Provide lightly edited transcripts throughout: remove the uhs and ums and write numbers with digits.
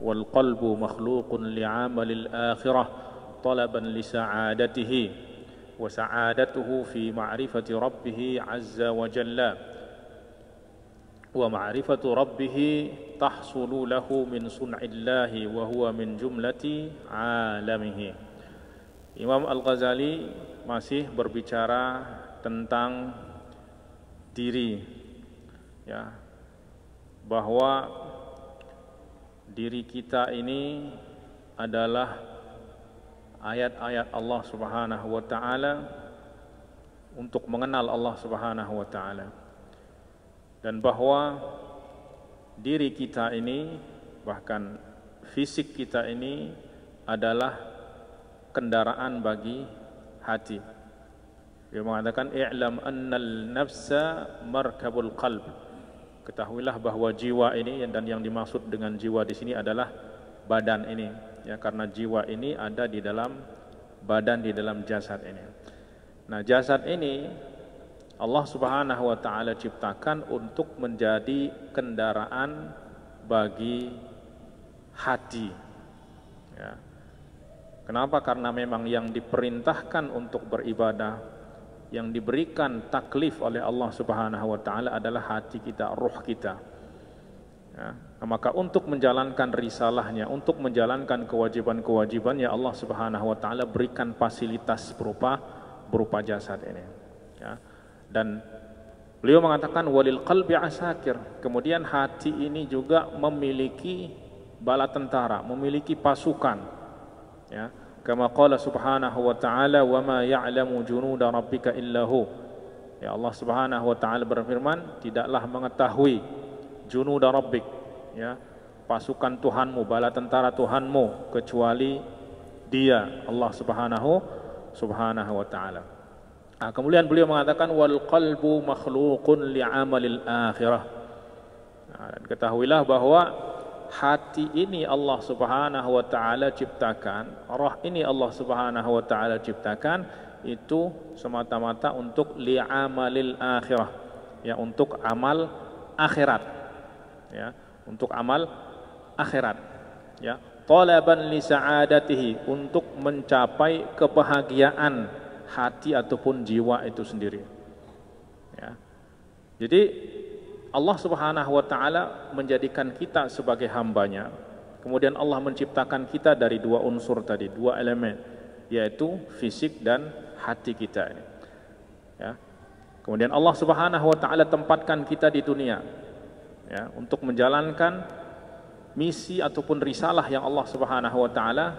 والقلب مخلوق لعمل الآخرة طلبا لسعادته وسعادته في معرفة ربه عز وجل ومعرفة ربه تحصل له من صنع الله وهو من جملة عالمه. Imam Al-Ghazali masih berbicara tentang diri, ya, bahwa diri kita ini adalah ayat-ayat Allah Subhanahu wa taala untuk mengenal Allah Subhanahu wa taala, dan bahwa diri kita ini, bahkan fisik kita ini adalah kendaraan bagi hati. Dia mengatakan i'lam annal nafsa markabul qalb. Ketahuilah bahwa jiwa ini, dan yang dimaksud dengan jiwa di sini adalah badan ini, ya, karena jiwa ini ada di dalam badan, di dalam jasad ini. Nah, jasad ini Allah Subhanahu wa taala ciptakan untuk menjadi kendaraan bagi hati. Ya. Kenapa? Karena memang yang diperintahkan untuk beribadah, yang diberikan taklif oleh Allah Subhanahu wa taala adalah hati kita, ruh kita. Ya, maka untuk menjalankan risalahnya, untuk menjalankan kewajiban-kewajibannya, Allah Subhanahu wa taala berikan fasilitas berupa jasad ini. Ya. Dan beliau mengatakan walil qalbi asakir. Kemudian hati ini juga memiliki bala tentara, memiliki pasukan. Ya. Kama qala subhanahu wa ta'ala wa ma ya'lamu junuda rabbika illahu. Ya, Allah Subhanahu wa taala berfirman, tidaklah mengetahui junuda rabbik, ya, pasukan Tuhanmu, bala tentara Tuhanmu, kecuali Dia, Allah Subhanahu wa taala. Nah, kemudian beliau mengatakan wal qalbu makhluqun li'amalil akhirah. Nah, dan ketahuilah bahwa hati ini Allah Subhanahu wa taala ciptakan, roh ini Allah Subhanahu wa taala ciptakan itu semata-mata untuk li'amalil akhirah, ya, untuk amal akhirat, ya, untuk amal akhirat, ya, talaban li sa'adatihi, untuk mencapai kebahagiaan hati ataupun jiwa itu sendiri. Ya. Jadi Allah Subhanahu wa taala menjadikan kita sebagai hambanya. Kemudian Allah menciptakan kita dari dua unsur tadi, dua elemen, yaitu fisik dan hati kita ini. Ya. Kemudian Allah Subhanahu wa taala tempatkan kita di dunia, ya, untuk menjalankan misi ataupun risalah yang Allah Subhanahu wa taala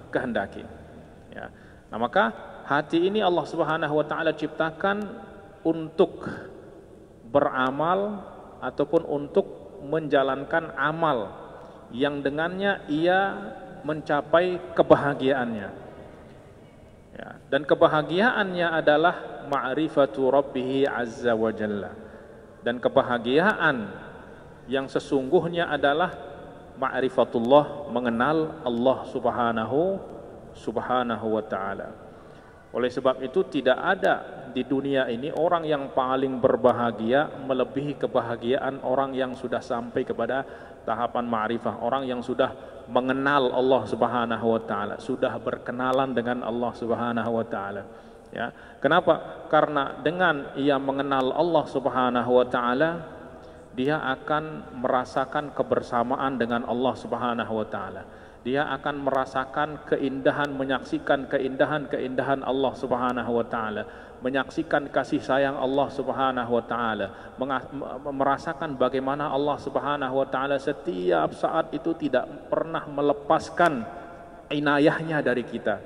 kehendaki. Ya. Nah, maka hati ini Allah Subhanahu wa taala ciptakan untuk beramal ataupun untuk menjalankan amal yang dengannya ia mencapai kebahagiaannya. Ya, dan kebahagiaannya adalah ma'rifatu rabbih azza wa jalla. Dan kebahagiaan yang sesungguhnya adalah ma'rifatullah, mengenal Allah Subhanahu wa taala. Oleh sebab itu tidak ada di dunia ini orang yang paling berbahagia melebihi kebahagiaan orang yang sudah sampai kepada tahapan ma'rifah, orang yang sudah mengenal Allah Subhanahu wa taala, sudah berkenalan dengan Allah Subhanahu wa taala. Ya. Kenapa? Karena dengan ia mengenal Allah Subhanahu wa taala, dia akan merasakan kebersamaan dengan Allah Subhanahu wa taala. Dia akan merasakan keindahan, menyaksikan keindahan Allah Subhanahu wa taala, menyaksikan kasih sayang Allah Subhanahu wa taala, merasakan bagaimana Allah Subhanahu wa taala setiap saat itu tidak pernah melepaskan inayahnya dari kita.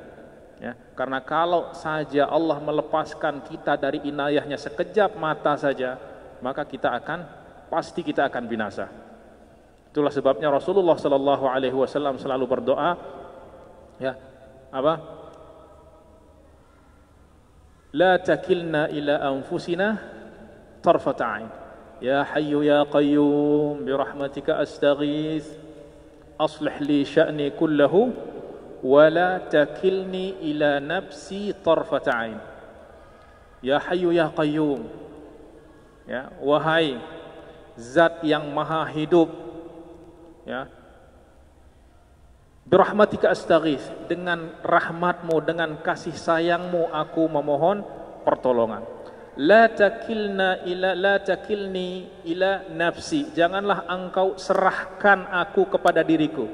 Ya, karena kalau saja Allah melepaskan kita dari inayahnya sekejap mata saja, maka pasti kita akan binasa. Itulah sebabnya Rasulullah sallallahu alaihi wasallam selalu berdoa, ya, apa? La takilna ila anfusina tarfat ain. Ya hayyu ya qayyum bi rahmatika astaghits aslih li sya'ni kullahu wa la takilni ila nafsi tarfat ain. Ya hayyu ya qayyum. Ya, wahai Zat yang maha hidup, ya. Birahmatika astaghits, dengan rahmatmu, dengan kasih sayangmu aku memohon pertolongan. La takilni ila nafsi, janganlah engkau serahkan aku kepada diriku,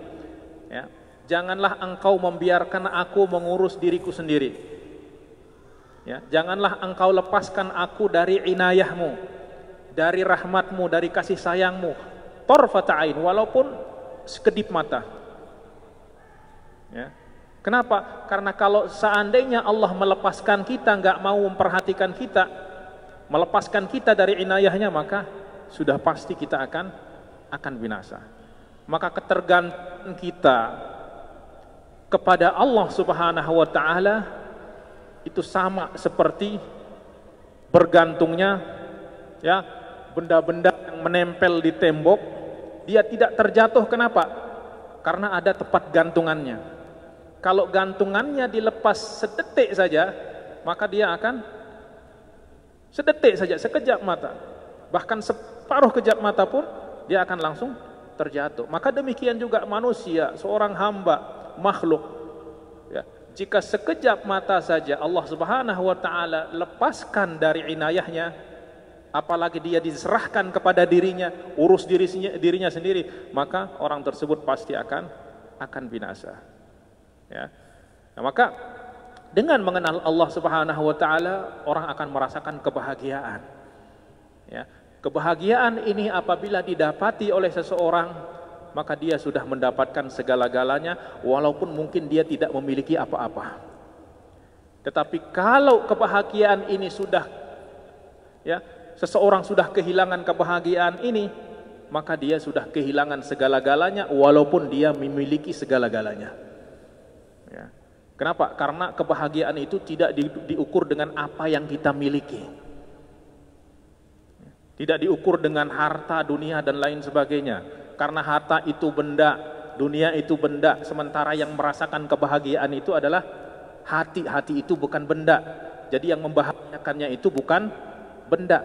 ya. Janganlah engkau membiarkan aku mengurus diriku sendiri, ya. Janganlah engkau lepaskan aku dari inayahmu, dari rahmatmu, dari kasih sayangmu, tarfata ain, walaupun sekedip mata. Ya. Kenapa? Karena kalau seandainya Allah melepaskan kita, nggak mau memperhatikan kita, melepaskan kita dari inayahnya, maka sudah pasti kita akan binasa. Maka ketergantungan kita kepada Allah Subhanahu wa taala itu sama seperti bergantungnya, ya, benda-benda yang menempel di tembok, dia tidak terjatuh. Kenapa? Karena ada tempat gantungannya. Kalau gantungannya dilepas sedetik saja, maka dia akan sedetik saja, sekejap mata, bahkan separuh kejap mata pun dia akan langsung terjatuh. Maka demikian juga manusia, seorang hamba, makhluk, ya, jika sekejap mata saja Allah Subhanahu wa taala lepaskan dari inayahnya, apalagi dia diserahkan kepada dirinya, urus dirinya sendiri, maka orang tersebut pasti akan binasa. Ya. Nah, maka dengan mengenal Allah Subhanahu wa taala, orang akan merasakan kebahagiaan. Ya. Kebahagiaan ini apabila didapati oleh seseorang, maka dia sudah mendapatkan segala-galanya, walaupun mungkin dia tidak memiliki apa-apa. Tetapi kalau kebahagiaan ini sudah, ya, seseorang sudah kehilangan kebahagiaan ini, maka dia sudah kehilangan segala-galanya, walaupun dia memiliki segala-galanya. Ya. Kenapa? Karena kebahagiaan itu tidak diukur dengan apa yang kita miliki, tidak diukur dengan harta, dunia dan lain sebagainya. Karena harta itu benda, dunia itu benda, sementara yang merasakan kebahagiaan itu adalah hati. Hati itu bukan benda. Jadi yang membahagiakannya itu bukan benda,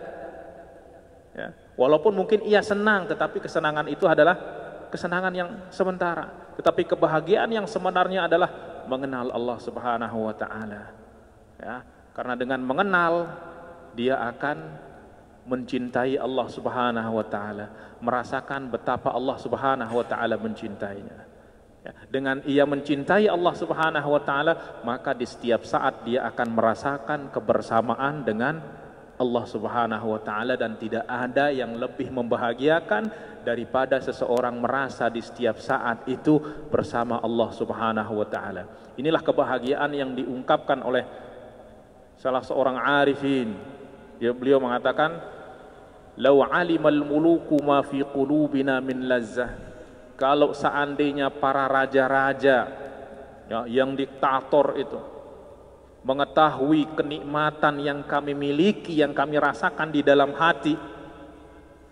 ya. Walaupun mungkin ia senang, tetapi kesenangan itu adalah kesenangan yang sementara. Tetapi kebahagiaan yang sebenarnya adalah mengenal Allah Subhanahu wa taala. Ya, karena dengan mengenal dia akan mencintai Allah Subhanahu wa taala, merasakan betapa Allah Subhanahu wa taala mencintainya. Ya, dengan ia mencintai Allah Subhanahu wa taala, maka di setiap saat dia akan merasakan kebersamaan dengan Allah Subhanahu wa taala, dan tidak ada yang lebih membahagiakan daripada seseorang merasa di setiap saat itu bersama Allah Subhanahu wa taala. Inilah kebahagiaan yang diungkapkan oleh salah seorang arifin. Beliau mengatakan, "Lau 'alimal muluku ma fi qulubina min lazzah." Kalau seandainya para raja-raja, ya, yang diktator itu mengetahui kenikmatan yang kami miliki, yang kami rasakan di dalam hati,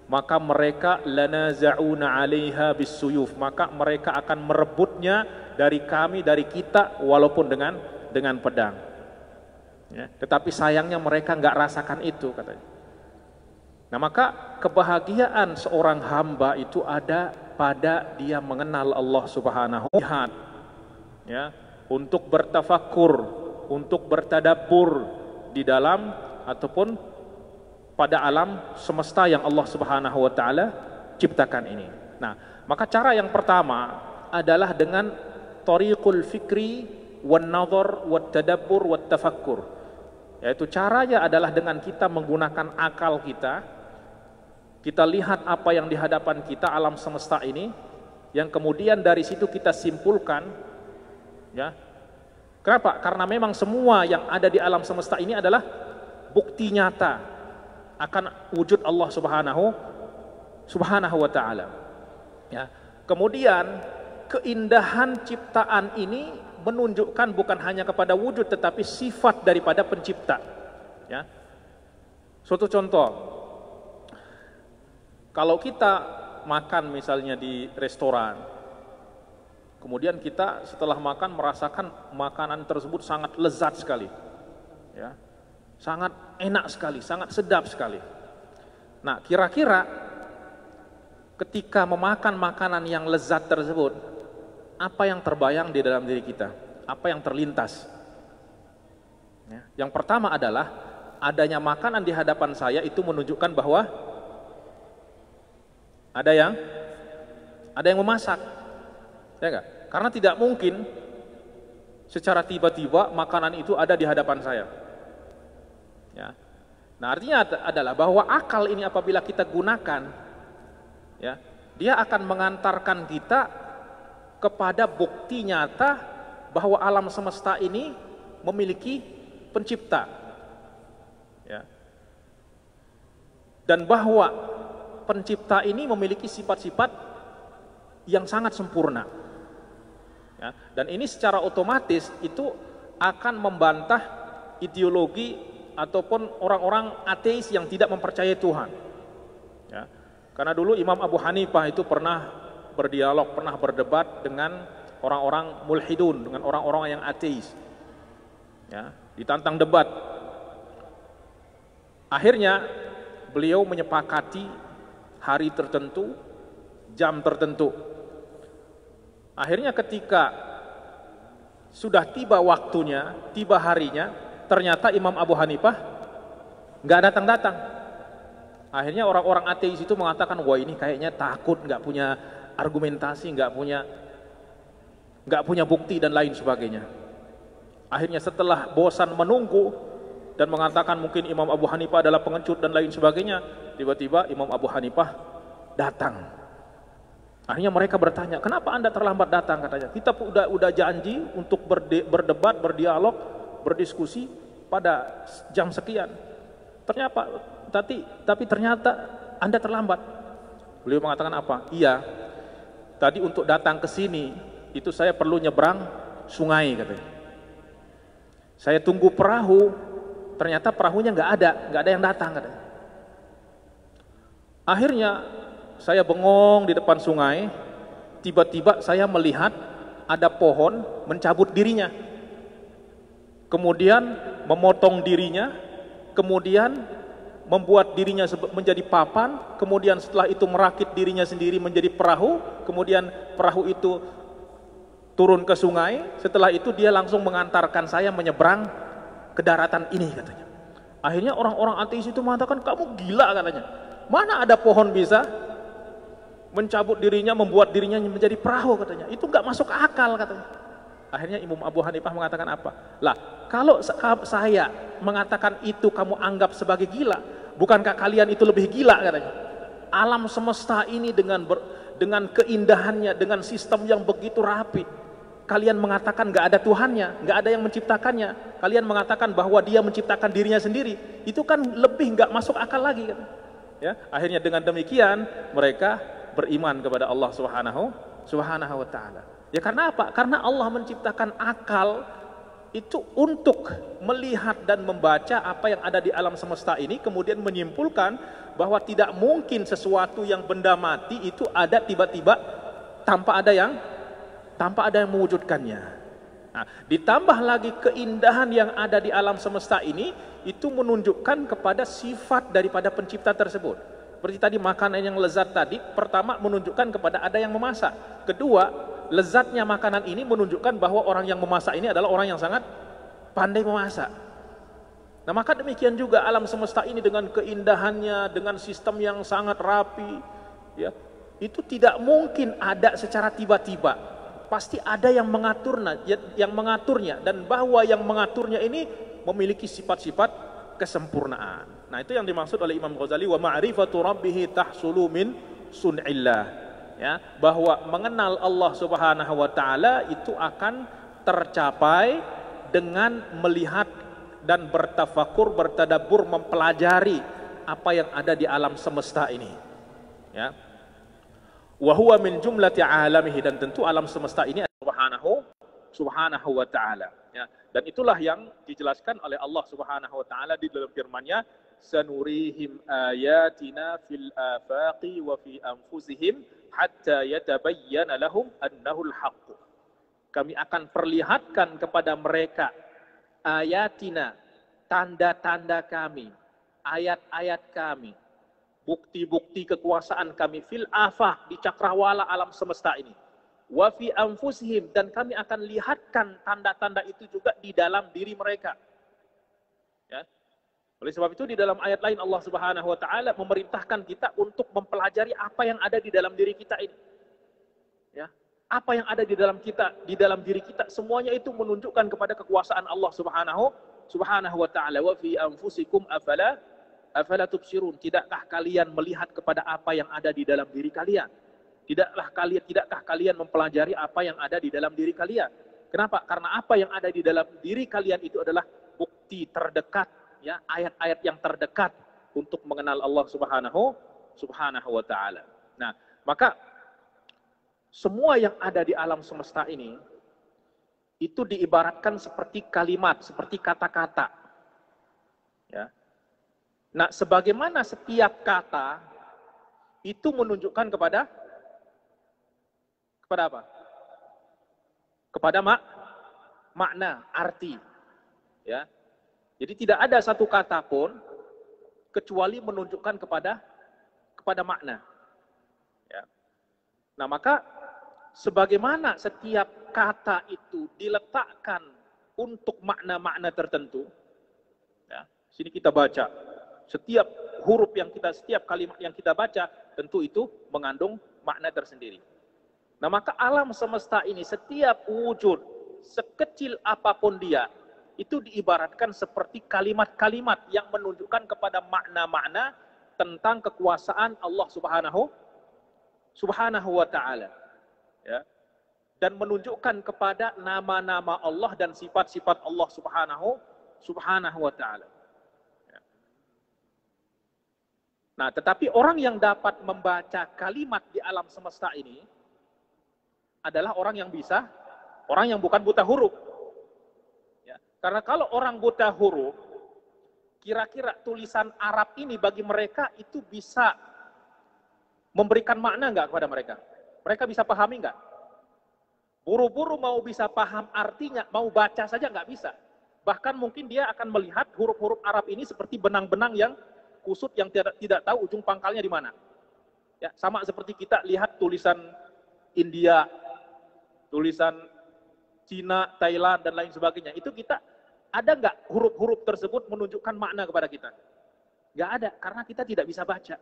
maka mereka lanaza'una 'alaiha bisuyuf, maka mereka akan merebutnya dari kami, dari kita, walaupun dengan pedang. Ya, tetapi sayangnya mereka nggak rasakan itu, katanya. Nah, maka kebahagiaan seorang hamba itu ada pada dia mengenal Allah Subhanahu wa taala, ya, untuk bertafakur, untuk bertadabbur di dalam ataupun pada alam semesta yang Allah Subhanahu wa taala ciptakan ini. Nah, maka cara yang pertama adalah dengan tariqul fikri wan nazar wat tadabbur wat tafakkur. Yaitu caranya adalah dengan kita menggunakan akal kita lihat apa yang di hadapan kita, alam semesta ini, yang kemudian dari situ kita simpulkan, ya. Kenapa? Karena memang semua yang ada di alam semesta ini adalah bukti nyata akan wujud Allah Subhanahu wa taala. Ya. Kemudian keindahan ciptaan ini menunjukkan bukan hanya kepada wujud tetapi sifat daripada pencipta. Ya. Suatu contoh, kalau kita makan misalnya di restoran, kemudian kita setelah makan merasakan makanan tersebut sangat lezat sekali, ya, sangat enak sekali, sangat sedap sekali. Nah, kira-kira ketika memakan makanan yang lezat tersebut, apa yang terbayang di dalam diri kita? Apa yang terlintas? Ya. Yang pertama adalah adanya makanan di hadapan saya itu menunjukkan bahwa ada yang memasak, ya enggak? Karena tidak mungkin secara tiba-tiba makanan itu ada di hadapan saya. Ya. Nah, artinya adalah bahwa akal ini apabila kita gunakan, ya, dia akan mengantarkan kita kepada bukti nyata bahwa alam semesta ini memiliki pencipta, ya, dan bahwa pencipta ini memiliki sifat-sifat yang sangat sempurna, ya, dan ini secara otomatis itu akan membantah ideologi ataupun orang-orang ateis yang tidak mempercayai Tuhan, ya. Karena dulu Imam Abu Hanifah itu pernah berdialog, pernah berdebat dengan orang-orang mulhidun, dengan orang-orang yang ateis, ya, ditantang debat. Akhirnya beliau menyepakati hari tertentu, jam tertentu. Akhirnya ketika sudah tiba waktunya, tiba harinya, ternyata Imam Abu Hanifah nggak datang-datang. Akhirnya orang-orang ateis itu mengatakan, wah ini kayaknya takut, nggak punya argumentasi, nggak punya bukti dan lain sebagainya. Akhirnya setelah bosan menunggu dan mengatakan mungkin Imam Abu Hanifah adalah pengecut dan lain sebagainya, tiba-tiba Imam Abu Hanifah datang. Akhirnya mereka bertanya, kenapa Anda terlambat datang? Katanya, kita udah janji untuk berdebat, berdialog, berdiskusi pada jam sekian. Tapi ternyata Anda terlambat. Beliau mengatakan apa? Iya, tadi untuk datang ke sini itu saya perlu nyebrang sungai, katanya. Saya tunggu perahu, ternyata perahunya nggak ada yang datang, katanya. Akhirnya saya bengong di depan sungai, tiba-tiba saya melihat ada pohon mencabut dirinya, kemudian memotong dirinya, kemudian membuat dirinya menjadi papan, kemudian setelah itu merakit dirinya sendiri menjadi perahu, kemudian perahu itu turun ke sungai, setelah itu dia langsung mengantarkan saya menyeberang ke daratan ini, katanya. Akhirnya orang-orang ateis itu mengatakan, kamu gila, katanya. Mana ada pohon bisa mencabut dirinya, membuat dirinya menjadi perahu, katanya. Itu nggak masuk akal, katanya. Akhirnya Imam Abu Hanifah mengatakan apa? Lah, kalau saya mengatakan itu kamu anggap sebagai gila, bukankah kalian itu lebih gila, katanya. Alam semesta ini dengan keindahannya, dengan sistem yang begitu rapi, kalian mengatakan nggak ada Tuhannya, nggak ada yang menciptakannya, kalian mengatakan bahwa Dia menciptakan dirinya sendiri, itu kan lebih nggak masuk akal lagi, katanya. Ya, akhirnya dengan demikian mereka beriman kepada Allah Subhanahu wa taala. Ya karena apa? Karena Allah menciptakan akal itu untuk melihat dan membaca apa yang ada di alam semesta ini, kemudian menyimpulkan bahwa tidak mungkin sesuatu yang benda mati itu ada tiba-tiba tanpa ada yang mewujudkannya. Nah, ditambah lagi keindahan yang ada di alam semesta ini, itu menunjukkan kepada sifat daripada pencipta tersebut. Seperti tadi makanan yang lezat tadi, pertama menunjukkan kepada ada yang memasak. Kedua, lezatnya makanan ini menunjukkan bahwa orang yang memasak ini adalah orang yang sangat pandai memasak. Nah, maka demikian juga alam semesta ini dengan keindahannya, dengan sistem yang sangat rapi, ya, itu tidak mungkin ada secara tiba-tiba. Pasti ada yang mengaturnya, dan bahwa yang mengaturnya ini memiliki sifat-sifat kesempurnaan. Nah, itu yang dimaksud oleh Imam Ghazali, wa ma'rifatu rabbih tahsulu min sun'illah, ya, bahwa mengenal Allah Subhanahu wa taala itu akan tercapai dengan melihat dan bertafakur, bertadabbur, mempelajari apa yang ada di alam semesta ini, ya. Wa huwa min jumlati alamihi, dan tentu alam semesta ini subhanahu wa ta'ala, ya. Dan itulah yang dijelaskan oleh Allah Subhanahu wa taala di dalam firman-Nya, sanurihim ayatina fil afaqi wa fi anfusihim hatta yatabayyana lahum annahul haqq. Kami akan perlihatkan kepada mereka ayatina, tanda-tanda kami, ayat-ayat kami, bukti-bukti kekuasaan kami fil afaq, di cakrawala alam semesta ini, wa fi anfusihim, dan kami akan lihatkan tanda-tanda itu juga di dalam diri mereka. Ya. Oleh sebab itu di dalam ayat lain Allah Subhanahu wa taala memerintahkan kita untuk mempelajari apa yang ada di dalam diri kita ini. Ya. Apa yang ada di dalam diri kita, semuanya itu menunjukkan kepada kekuasaan Allah Subhanahu wa taala. Wa fi anfusikum afala tubsirun, tidakkah kalian melihat kepada apa yang ada di dalam diri kalian? Tidakkah kalian mempelajari apa yang ada di dalam diri kalian? Kenapa? Karena apa yang ada di dalam diri kalian itu adalah bukti terdekat, ya, ayat-ayat yang terdekat untuk mengenal Allah Subhanahu wa taala. Nah, maka semua yang ada di alam semesta ini itu diibaratkan seperti kalimat, seperti kata-kata. Ya. Nah, sebagaimana setiap kata itu menunjukkan kepada apa? Kepada makna, arti. Ya. Jadi tidak ada satu kata pun kecuali menunjukkan kepada makna. Ya. Nah, maka sebagaimana setiap kata itu diletakkan untuk makna-makna tertentu, ya, sini kita baca. Setiap setiap kalimat yang kita baca, tentu itu mengandung makna tersendiri. Nah, maka alam semesta ini, setiap wujud, sekecil apapun dia, itu diibaratkan seperti kalimat-kalimat yang menunjukkan kepada makna-makna tentang kekuasaan Allah Subhanahu wa ta'ala. Ya. Dan menunjukkan kepada nama-nama Allah dan sifat-sifat Allah Subhanahu wa ta'ala. Nah, tetapi orang yang dapat membaca kalimat di alam semesta ini adalah orang yang bukan buta huruf. Ya, karena kalau orang buta huruf, kira-kira tulisan Arab ini bagi mereka itu bisa memberikan makna nggak kepada mereka? Mereka bisa pahami nggak? Buru-buru mau bisa paham artinya, mau baca saja nggak bisa. Bahkan mungkin dia akan melihat huruf-huruf Arab ini seperti benang-benang yang kusut yang tidak tahu ujung pangkalnya di mana. Ya, sama seperti kita lihat tulisan India, tulisan Cina, Thailand, dan lain sebagainya. Itu kita, ada nggak huruf-huruf tersebut menunjukkan makna kepada kita? Nggak ada, karena kita tidak bisa baca.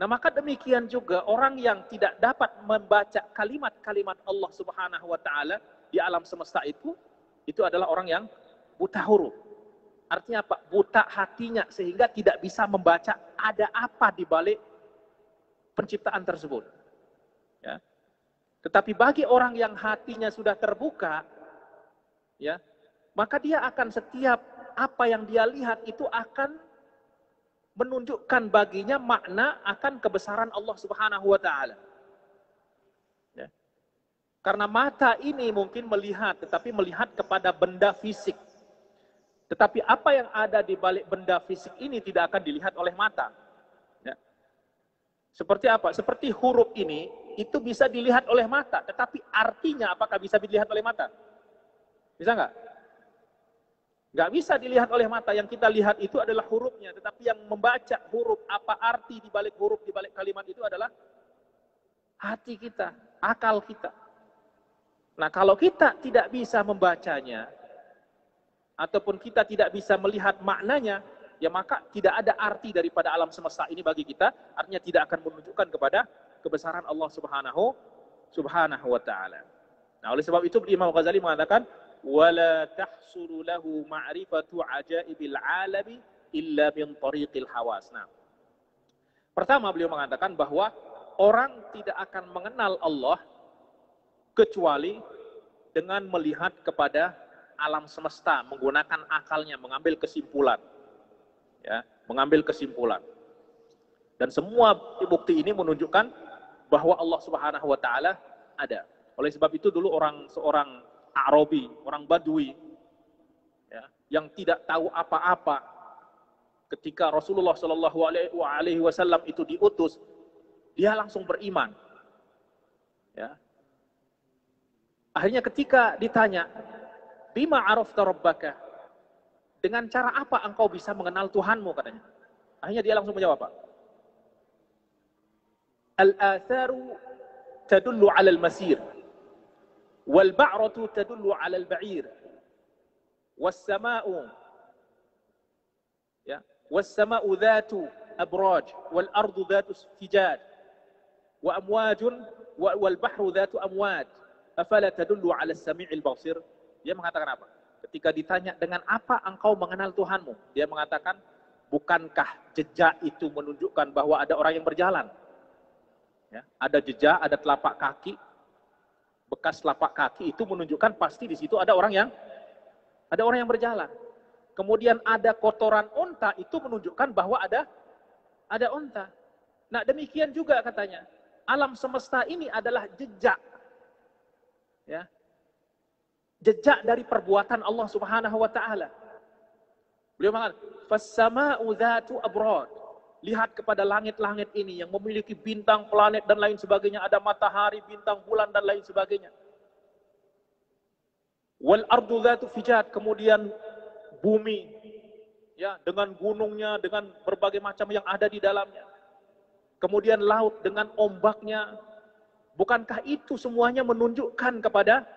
Nah, maka demikian juga orang yang tidak dapat membaca kalimat-kalimat Allah Subhanahu wa ta'ala di alam semesta itu adalah orang yang buta huruf. Artinya apa? Buta hatinya, sehingga tidak bisa membaca ada apa di balik penciptaan tersebut. Ya. Tetapi bagi orang yang hatinya sudah terbuka, ya, maka dia akan setiap apa yang dia lihat itu akan menunjukkan baginya makna akan kebesaran Allah Subhanahu wa ta'ala. Ya. Karena mata ini mungkin melihat, tetapi melihat kepada benda fisik. Tetapi apa yang ada di balik benda fisik ini tidak akan dilihat oleh mata. Ya. Seperti apa? Seperti huruf ini, itu bisa dilihat oleh mata. Tetapi artinya apakah bisa dilihat oleh mata? Bisa nggak? Nggak bisa dilihat oleh mata. Yang kita lihat itu adalah hurufnya. Tetapi yang membaca huruf, apa arti di balik huruf, di balik kalimat itu adalah hati kita, akal kita. Nah, kalau kita tidak bisa membacanya, ataupun kita tidak bisa melihat maknanya, ya maka tidak ada arti daripada alam semesta ini bagi kita, artinya tidak akan menunjukkan kepada kebesaran Allah Subhanahu wa ta'ala. Nah, oleh sebab itu Imam Ghazali mengatakan, wala tahsulu lahu ma'rifatu ajaibil alami illa min tariqil hawas. Nah, pertama beliau mengatakan bahwa orang tidak akan mengenal Allah kecuali dengan melihat kepada alam semesta, menggunakan akalnya, mengambil kesimpulan. Ya, mengambil kesimpulan. Dan semua bukti ini menunjukkan bahwa Allah Subhanahu wa ta'ala ada. Oleh sebab itu dulu seorang Arabi, orang Badui, ya, yang tidak tahu apa-apa, ketika Rasulullah Shallallahu Alaihi Wasallam itu diutus, dia langsung beriman. Ya. Akhirnya ketika ditanya, bima arafta rabbaka, dengan cara apa engkau bisa mengenal Tuhanmu, katanya. Akhirnya dia langsung menjawab apa? al-atharu tadullu 'ala al-masir, wal ba'ratu tadullu 'ala al-ba'ir, was sama'u ya, was sama'u dhatu abraj, wal ardu dhatu fijaj, wa amwajun wal bahru dhatu amwaj, afala tadullu 'ala as-sami'il basir. Dia mengatakan apa? Ketika ditanya dengan apa engkau mengenal Tuhanmu, dia mengatakan, bukankah jejak itu menunjukkan bahwa ada orang yang berjalan? Ya, ada jejak, ada telapak kaki, bekas telapak kaki itu menunjukkan pasti di situ ada orang yang berjalan. Kemudian ada kotoran unta, itu menunjukkan bahwa ada unta. Nah, demikian juga katanya, alam semesta ini adalah jejak, ya, jejak dari perbuatan Allah Subhanahu wa taala. Beliau mengatakan, "Fas-sama'u dzatu abrad." Lihat kepada langit-langit ini yang memiliki bintang, planet dan lain sebagainya, ada matahari, bintang, bulan dan lain sebagainya. Wal ardu dzatu fijat, kemudian bumi ya dengan gunungnya, dengan berbagai macam yang ada di dalamnya. Kemudian laut dengan ombaknya. Bukankah itu semuanya menunjukkan kepada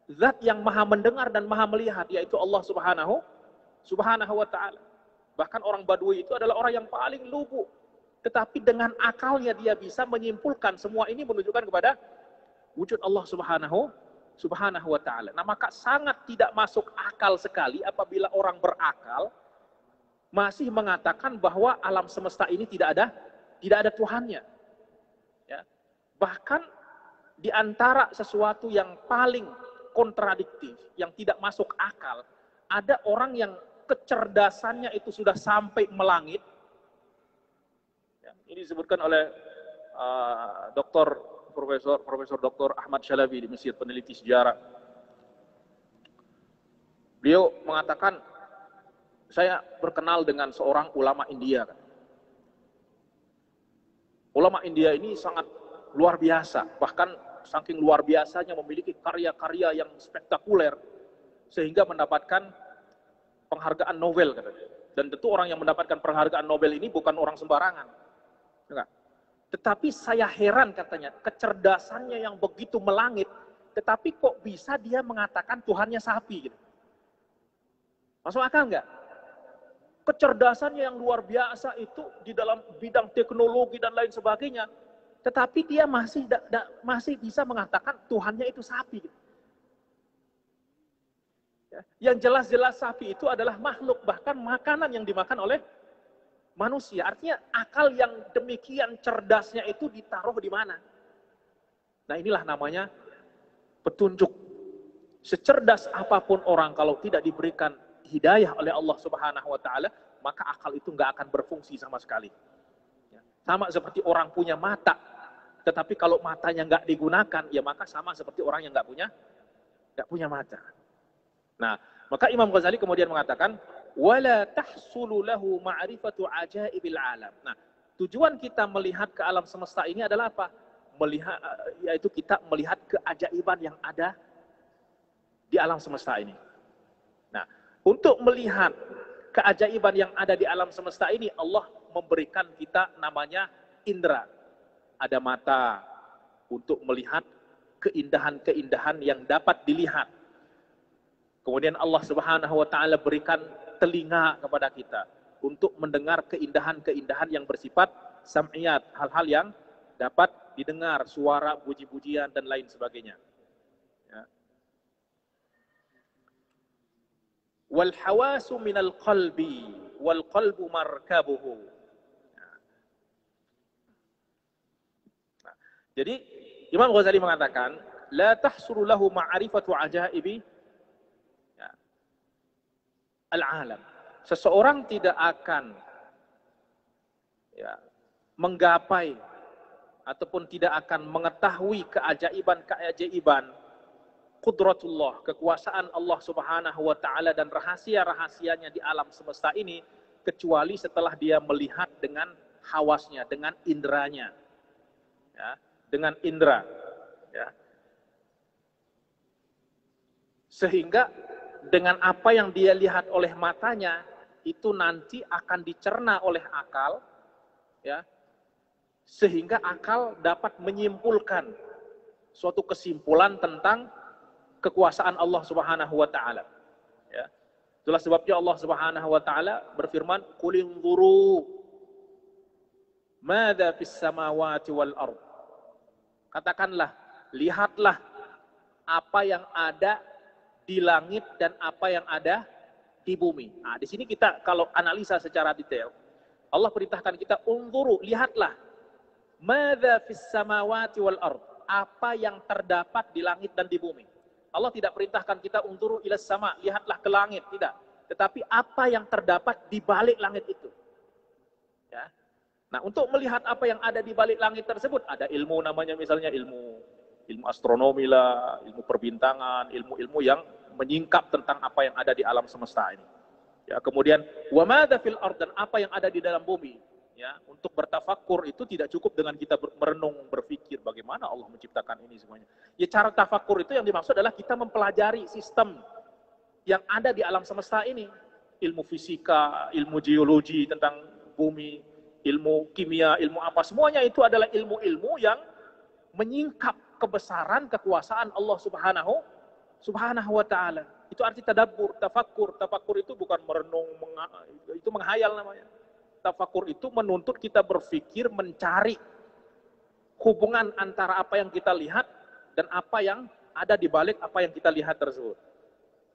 zat yang maha mendengar dan maha melihat, yaitu Allah Subhanahu wa ta'ala. Bahkan orang Badui itu adalah orang yang paling lugu. Tetapi dengan akalnya dia bisa menyimpulkan semua ini menunjukkan kepada wujud Allah Subhanahu wa ta'ala. Nah, maka sangat tidak masuk akal sekali apabila orang berakal masih mengatakan bahwa alam semesta ini tidak ada Tuhannya. Ya. Bahkan di antara sesuatu yang paling kontradiktif, yang tidak masuk akal, ada orang yang kecerdasannya itu sudah sampai melangit. Ya, ini disebutkan oleh Profesor Dr. Ahmad Shalabi di Mesir, peneliti sejarah. Beliau mengatakan, saya berkenal dengan seorang ulama India. Ulama India ini sangat luar biasa, bahkan saking luar biasanya memiliki karya-karya yang spektakuler, sehingga mendapatkan penghargaan Nobel katanya. Dan tentu orang yang mendapatkan penghargaan Nobel ini bukan orang sembarangan. Enggak. Tetapi saya heran katanya, kecerdasannya yang begitu melangit, tetapi kok bisa dia mengatakan Tuhannya sapi gitu. Masuk akal enggak? Kecerdasannya yang luar biasa itu di dalam bidang teknologi dan lain sebagainya, tetapi dia masih bisa mengatakan Tuhannya itu sapi gitu. Yang jelas-jelas sapi itu adalah makhluk, bahkan makanan yang dimakan oleh manusia. Artinya akal yang demikian cerdasnya itu ditaruh di mana? Nah, inilah namanya petunjuk. Secerdas apapun orang, kalau tidak diberikan hidayah oleh Allah Subhanahu wa ta'ala, maka akal itu nggak akan berfungsi sama sekali. Sama seperti orang punya mata, tetapi kalau matanya nggak digunakan, ya maka sama seperti orang yang nggak punya mata. Nah, maka Imam Ghazali kemudian mengatakan, wala tahsulu lahu ma'rifatu ajaibil alam. Nah, tujuan kita melihat ke alam semesta ini adalah apa? Yaitu kita melihat keajaiban yang ada di alam semesta ini. Nah, untuk melihat keajaiban yang ada di alam semesta ini, Allah memberikan kita namanya indera. Ada mata untuk melihat keindahan-keindahan yang dapat dilihat. Kemudian Allah Subhanahu wa ta'ala berikan telinga kepada kita untuk mendengar keindahan-keindahan yang bersifat sam'iyat, hal-hal yang dapat didengar, suara, puji-pujian dan lain sebagainya. Ya. Wal hawasu minal qalbi wal qalbu markabuhu. Nah, jadi Imam Ghazali mengatakan, la tahsuru lahu ma'rifatu ajaibi al-alam. Seseorang tidak akan menggapai ataupun tidak akan mengetahui keajaiban qudratullah, kekuasaan Allah Subhanahu wa ta'ala dan rahasia-rahasianya di alam semesta ini, kecuali setelah dia melihat dengan hawasnya, dengan indranya. Ya, dengan indra. Ya. Sehingga dengan apa yang dia lihat oleh matanya, itu nanti akan dicerna oleh akal, ya, sehingga akal dapat menyimpulkan suatu kesimpulan tentang kekuasaan Allah Subhanahu wa taala. Ya. Itulah sebabnya Allah Subhanahu wa taala berfirman, "Qul inzuru madza fis samawati wal ard." Katakanlah, lihatlah apa yang ada di langit dan apa yang ada di bumi. Nah, di sini kita kalau analisa secara detail, Allah perintahkan kita unzuru, lihatlah madza fis samawati wal ard, apa yang terdapat di langit dan di bumi. Allah tidak perintahkan kita unzuru ilas sama, lihatlah ke langit, tidak. Tetapi apa yang terdapat di balik langit itu. Ya. Nah, untuk melihat apa yang ada di balik langit tersebut, ada ilmu namanya misalnya ilmu astronomi lah, ilmu perbintangan, ilmu-ilmu yang menyingkap tentang apa yang ada di alam semesta ini. Ya, kemudian wa madza fil ard, dan apa yang ada di dalam bumi. Ya, untuk bertafakur itu tidak cukup dengan kita merenung, berpikir bagaimana Allah menciptakan ini semuanya. Ya, cara tafakur itu yang dimaksud adalah kita mempelajari sistem yang ada di alam semesta ini. Ilmu fisika, ilmu geologi tentang bumi, ilmu kimia, ilmu apa, semuanya itu adalah ilmu-ilmu yang menyingkap kebesaran kekuasaan Allah Subhanahu wa taala. Itu arti tadabbur, tafakkur. Tafakkur itu bukan merenung, itu menghayal namanya. Tafakkur itu menuntut kita berpikir, mencari hubungan antara apa yang kita lihat dan apa yang ada di balik apa yang kita lihat tersebut.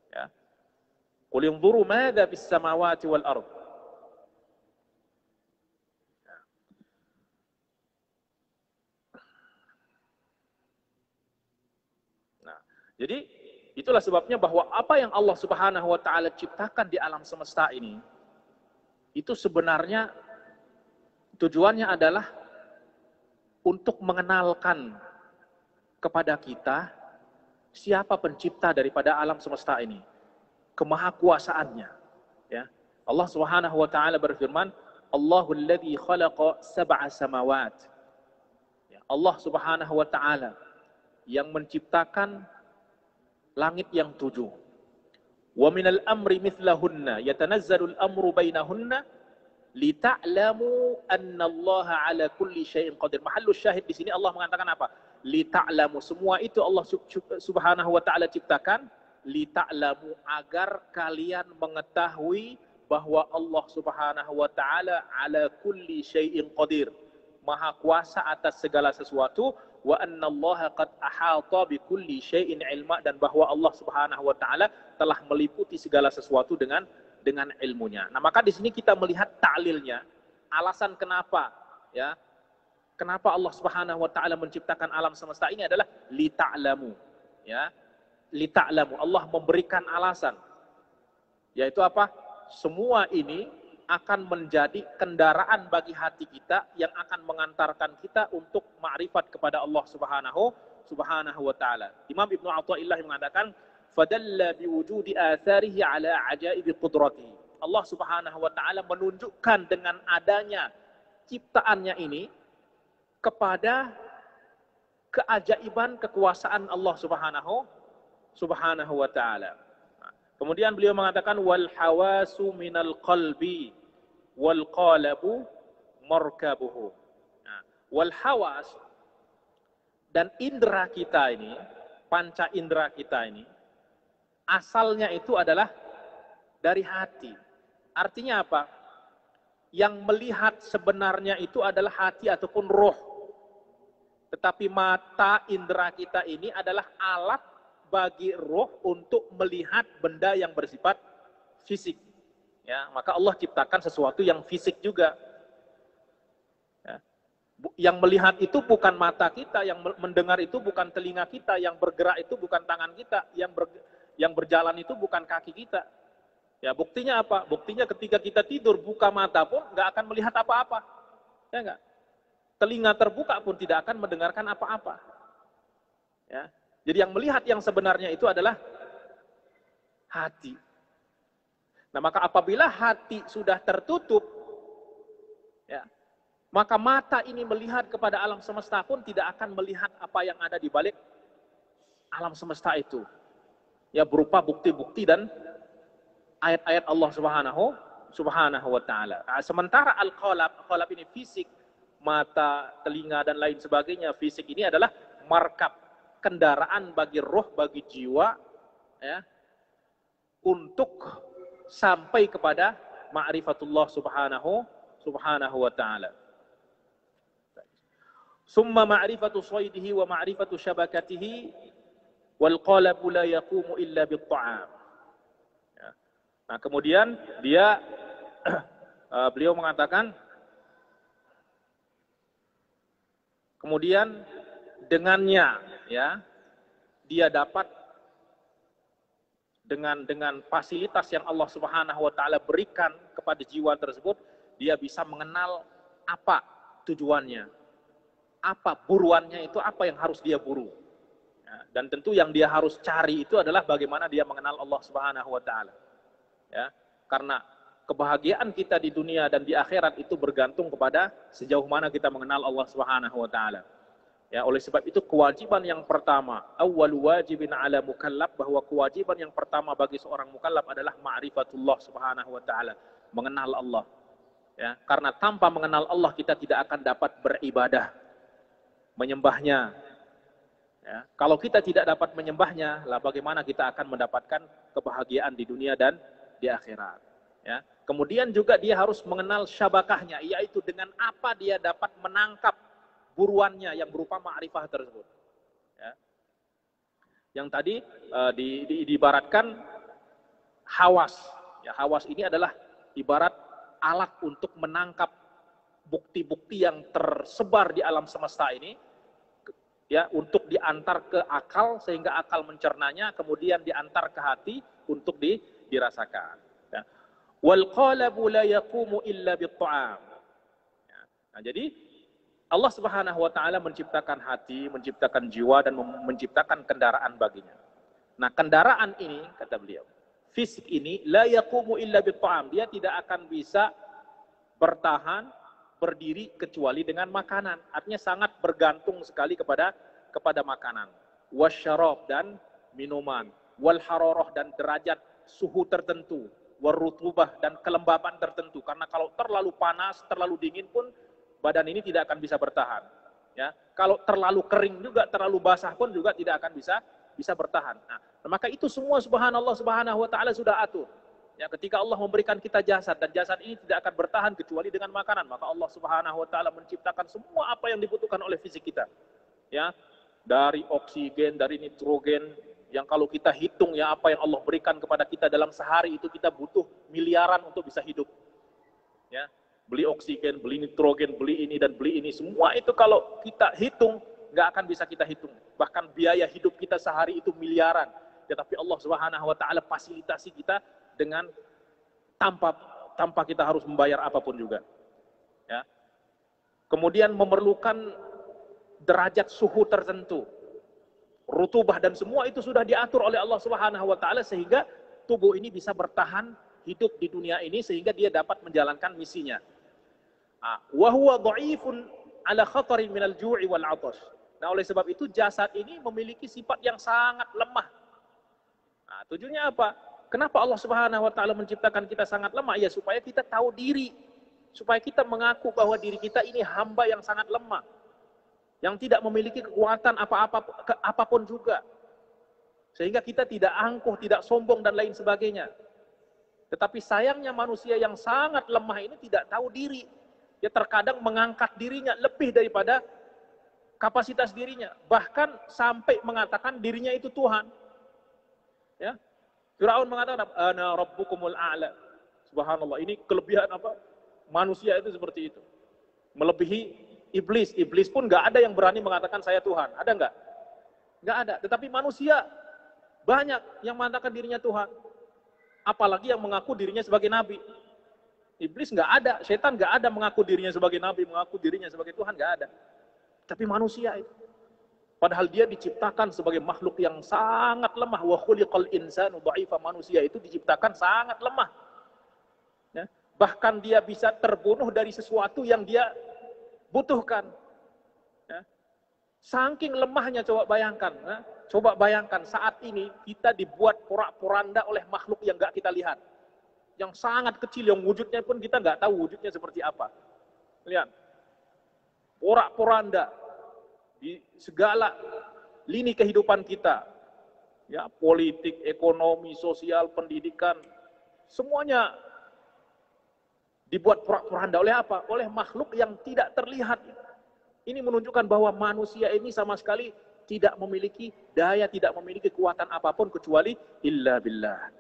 Ya. Qul inzuru madza fis samawati wal ard. Nah, jadi itulah sebabnya bahwa apa yang Allah Subhanahu wa taala ciptakan di alam semesta ini, itu sebenarnya tujuannya adalah untuk mengenalkan kepada kita siapa pencipta daripada alam semesta ini, kemahakuasaannya. Ya. Allah Subhanahu wa taala berfirman, Allahul ladzi khalaqa sab'a samawat. Ya, Allah Subhanahu wa taala yang menciptakan langit yang 7. Wa minal amri mithlahunna yatanazzalul amru bainahunna lita'lamu annallaha ala kulli syai'in qadir. Mahallus syahid di sini Allah mengatakan apa? Lita'lamu, semua itu Allah Subhanahu wa taala ciptakan lita'lamu, agar kalian mengetahui bahwa Allah Subhanahu wa taala ala kulli syai'in qadir, maha kuasa atas segala sesuatu, wa annallaha qad ahata bi kulli syai'in ilma, dan bahwa Allah Subhanahu wa taala telah meliputi segala sesuatu dengan ilmunya. Nah, maka di sini kita melihat ta'lilnya, alasan kenapa ya, kenapa Allah Subhanahu wa taala menciptakan alam semesta ini adalah li ta'lamu, ya. Li ta'lamu, Allah memberikan alasan. Yaitu apa? Semua ini akan menjadi kendaraan bagi hati kita yang akan mengantarkan kita untuk ma'rifat kepada Allah Subhanahu wa taala. Imam Ibnu Athaillah mengatakan, fadalla biwujudi atharihi ala ajaibi qudratihi. Allah Subhanahu wa taala menunjukkan dengan adanya ciptaannya ini kepada keajaiban kekuasaan Allah Subhanahu wa taala. Kemudian beliau mengatakan wal hawasu minal qalbi wal qalabu markabuhu. Nah, wal hawas, dan indera kita ini, panca indera kita ini, asalnya itu adalah dari hati. Artinya apa? Yang melihat sebenarnya itu adalah hati ataupun roh. Tetapi mata indera kita ini adalah alat bagi roh untuk melihat benda yang bersifat fisik. Ya, maka Allah ciptakan sesuatu yang fisik juga. Ya. Yang melihat itu bukan mata kita, yang mendengar itu bukan telinga kita, yang bergerak itu bukan tangan kita, yang berjalan itu bukan kaki kita. Ya, buktinya apa? Buktinya ketika kita tidur buka mata pun nggak akan melihat apa-apa. Ya enggak? Telinga terbuka pun tidak akan mendengarkan apa-apa. Ya. Jadi yang melihat yang sebenarnya itu adalah hati. Nah, maka apabila hati sudah tertutup, ya, maka mata ini melihat kepada alam semesta pun tidak akan melihat apa yang ada di balik alam semesta itu. Ya, berupa bukti-bukti dan ayat-ayat Allah Subhanahu wa taala. Nah, sementara al-qalab ini fisik, mata, telinga, dan lain sebagainya. Fisik ini adalah markab, kendaraan bagi roh, bagi jiwa, ya, untuk sampai kepada ma'rifatullah subhanahu wa ta'ala. Summa ma'rifatu saydihi wa ma'rifatu syabakatihi wal qalabu la yaqumu illa bit-ta'am. Ya. Nah, kemudian dia beliau mengatakan, kemudian dengannya, ya, dia dapat dengan fasilitas yang Allah Subhanahu wa taala berikan kepada jiwa tersebut, dia bisa mengenal apa tujuannya, apa buruannya, itu apa yang harus dia buru. Ya, dan tentu yang dia harus cari itu adalah bagaimana dia mengenal Allah Subhanahu wa taala. Ya, karena kebahagiaan kita di dunia dan di akhirat itu bergantung kepada sejauh mana kita mengenal Allah Subhanahu wa taala. Ya, oleh sebab itu kewajiban yang pertama, awwal wajibin ala mukallaf, bahwa kewajiban yang pertama bagi seorang mukallaf adalah ma'rifatullah subhanahu wa ta'ala, mengenal Allah. Ya, karena tanpa mengenal Allah kita tidak akan dapat beribadah, menyembahnya. Ya, kalau kita tidak dapat menyembahnya, lah bagaimana kita akan mendapatkan kebahagiaan di dunia dan di akhirat. Ya, kemudian juga dia harus mengenal syabakahnya, yaitu dengan apa dia dapat menangkap buruannya yang berupa ma'rifah tersebut. Ya. Yang tadi diibaratkan hawas. Ya, hawas ini adalah ibarat alat untuk menangkap bukti-bukti yang tersebar di alam semesta ini, ya, untuk diantar ke akal sehingga akal mencernanya, kemudian diantar ke hati untuk dirasakan. Ya. Wal qalabu la yaqumu illa bit-ta'am. Ya. Nah, jadi Allah Subhanahu wa taala menciptakan hati, menciptakan jiwa, dan menciptakan kendaraan baginya. Nah, kendaraan ini, kata beliau, fisik ini la yaqumu illa bit-ta'am, dia tidak akan bisa bertahan, berdiri kecuali dengan makanan. Artinya sangat bergantung sekali kepada makanan. Wasyarab, dan minuman, wal hararah, dan derajat suhu tertentu, warutubah, dan kelembapan tertentu. Karena kalau terlalu panas, terlalu dingin pun badan ini tidak akan bisa bertahan. Ya, kalau terlalu kering juga, terlalu basah pun juga tidak akan bisa bertahan. Nah, maka itu semua subhanallah subhanahu wa ta'ala sudah atur. Ya, ketika Allah memberikan kita jasad, dan jasad ini tidak akan bertahan kecuali dengan makanan, maka Allah Subhanahu wa taala menciptakan semua apa yang dibutuhkan oleh fisik kita. Ya, dari oksigen, dari nitrogen, yang kalau kita hitung ya apa yang Allah berikan kepada kita dalam sehari itu kita butuh miliaran untuk bisa hidup. Ya, beli oksigen, beli nitrogen, beli ini dan beli ini, semua itu kalau kita hitung nggak akan bisa kita hitung. Bahkan biaya hidup kita sehari itu miliaran. Ya, tapi Allah Subhanahu wa taala fasilitasi kita dengan tanpa kita harus membayar apapun juga. Ya. Kemudian memerlukan derajat suhu tertentu, rutubah, dan semua itu sudah diatur oleh Allah Subhanahu wa taala sehingga tubuh ini bisa bertahan hidup di dunia ini sehingga dia dapat menjalankan misinya. Wa huwa dha'ifun ala khatarin minal ju'i wal 'atash. Nah, oleh sebab itu jasad ini memiliki sifat yang sangat lemah. Nah, tujuannya apa? Kenapa Allah Subhanahu wa taala menciptakan kita sangat lemah? Ya, supaya kita tahu diri. Supaya kita mengaku bahwa diri kita ini hamba yang sangat lemah. Yang tidak memiliki kekuatan apapun juga. Sehingga kita tidak angkuh, tidak sombong dan lain sebagainya. Tetapi sayangnya manusia yang sangat lemah ini tidak tahu diri. Dia terkadang mengangkat dirinya lebih daripada kapasitas dirinya. Bahkan sampai mengatakan dirinya itu Tuhan. Ya. Firaun mengatakan, ana rabbukumul a'la. Subhanallah, ini kelebihan apa? Manusia itu seperti itu. Melebihi iblis. Iblis pun nggak ada yang berani mengatakan saya Tuhan. Ada nggak? Nggak ada. Tetapi manusia banyak yang mengatakan dirinya Tuhan. Apalagi yang mengaku dirinya sebagai nabi. Iblis nggak ada, setan nggak ada mengaku dirinya sebagai nabi, mengaku dirinya sebagai Tuhan, nggak ada. Tapi manusia itu, padahal dia diciptakan sebagai makhluk yang sangat lemah. Wa khuliqal insanu dha'ifa, manusia itu diciptakan sangat lemah. Ya, bahkan dia bisa terbunuh dari sesuatu yang dia butuhkan. Ya, saking lemahnya, coba bayangkan. Ya, coba bayangkan saat ini kita dibuat porak-poranda oleh makhluk yang nggak kita lihat. Yang sangat kecil, yang wujudnya pun kita nggak tahu wujudnya seperti apa. Lihat. porak-poranda di segala lini kehidupan kita, ya, politik, ekonomi, sosial, pendidikan, semuanya dibuat porak-poranda oleh apa? Oleh makhluk yang tidak terlihat. Ini menunjukkan bahwa manusia ini sama sekali tidak memiliki daya, tidak memiliki kekuatan apapun kecuali illa billah.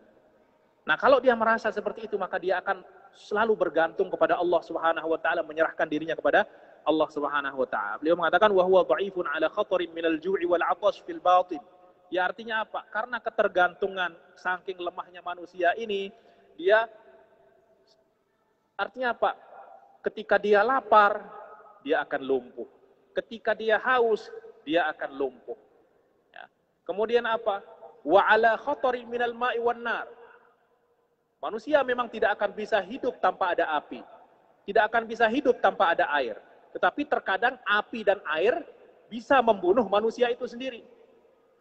Nah, kalau dia merasa seperti itu, maka dia akan selalu bergantung kepada Allah Subhanahu wa taala, menyerahkan dirinya kepada Allah Subhanahu wa taala. Beliau mengatakan wa huwa dha'ifun ala khatarin minal ju'i wal 'atash fil batin. Ya, artinya apa? Karena ketergantungan saking lemahnya manusia ini, dia artinya apa? Ketika dia lapar, dia akan lumpuh. Ketika dia haus, dia akan lumpuh. Ya. Kemudian apa? Wa ala khatarin minal ma'i wan nar. Manusia memang tidak akan bisa hidup tanpa ada api. Tidak akan bisa hidup tanpa ada air. Tetapi terkadang api dan air bisa membunuh manusia itu sendiri.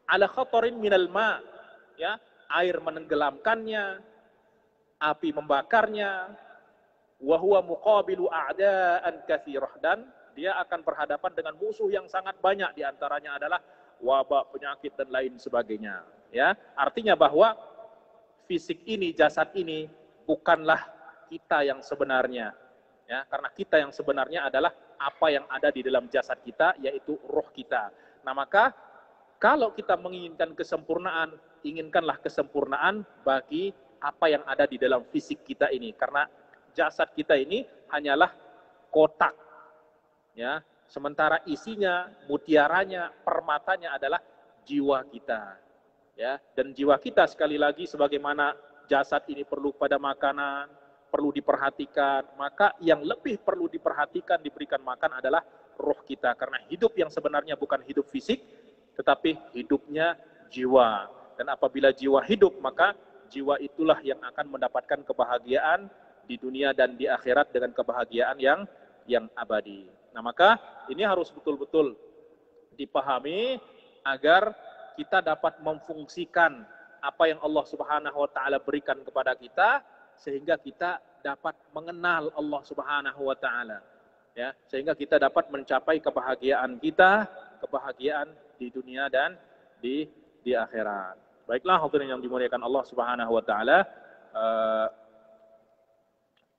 Ala khatarin minal ma, ya, air menenggelamkannya, api membakarnya, wa huwa muqabilu a'da'an katsirah, dan dia akan berhadapan dengan musuh yang sangat banyak, di antaranya adalah wabak, penyakit dan lain sebagainya, ya. Artinya bahwa fisik ini, jasad ini bukanlah kita yang sebenarnya, ya, karena kita yang sebenarnya adalah apa yang ada di dalam jasad kita, yaitu roh kita. Nah, maka kalau kita menginginkan kesempurnaan, inginkanlah kesempurnaan bagi apa yang ada di dalam fisik kita ini, karena jasad kita ini hanyalah kotak, ya, sementara isinya, mutiaranya, permatanya adalah jiwa kita. Ya, dan jiwa kita sekali lagi sebagaimana jasad ini perlu pada makanan, perlu diperhatikan, maka yang lebih perlu diperhatikan, diberikan makan adalah roh kita, karena hidup yang sebenarnya bukan hidup fisik, tetapi hidupnya jiwa. Dan apabila jiwa hidup, maka jiwa itulah yang akan mendapatkan kebahagiaan di dunia dan di akhirat dengan kebahagiaan yang abadi. Nah, maka ini harus betul-betul dipahami agar kita dapat memfungsikan apa yang Allah Subhanahu wa taala berikan kepada kita, sehingga kita dapat mengenal Allah Subhanahu wa taala, ya, sehingga kita dapat mencapai kebahagiaan kita, kebahagiaan di dunia dan di akhirat. Baiklah, hadirin yang dimuliakan Allah Subhanahu wa taala,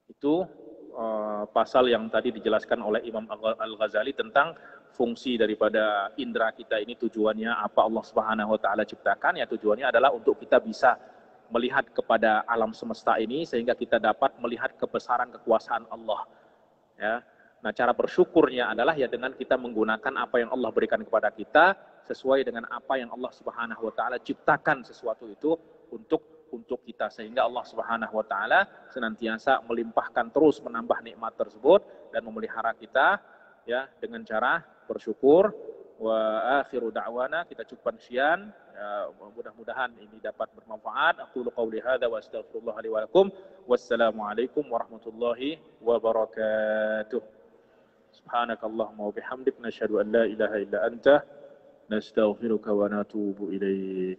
itu pasal yang tadi dijelaskan oleh Imam Al-Ghazali tentang fungsi daripada indera kita ini, tujuannya apa Allah Subhanahu wa taala ciptakan, ya tujuannya adalah untuk kita bisa melihat kepada alam semesta ini sehingga kita dapat melihat kebesaran kekuasaan Allah, ya. Nah, cara bersyukurnya adalah ya dengan kita menggunakan apa yang Allah berikan kepada kita sesuai dengan apa yang Allah Subhanahu wa taala ciptakan sesuatu itu untuk kita, sehingga Allah Subhanahu wa taala senantiasa melimpahkan terus menambah nikmat tersebut dan memelihara kita, ya, dengan cara bersyukur. Wa akhiru da'wana, kita cukupkan sekian, ya, mudah-mudahan ini dapat bermanfaat. Aku qouli hadza wa astaghfirullah li wa lakum. Wassalamualaikum warahmatullahi wabarakatuh. Subhanakallahumma wa bihamdik, nasyhadu an la ilaha illa anta, nastaghfiruka wa natubu ilaik.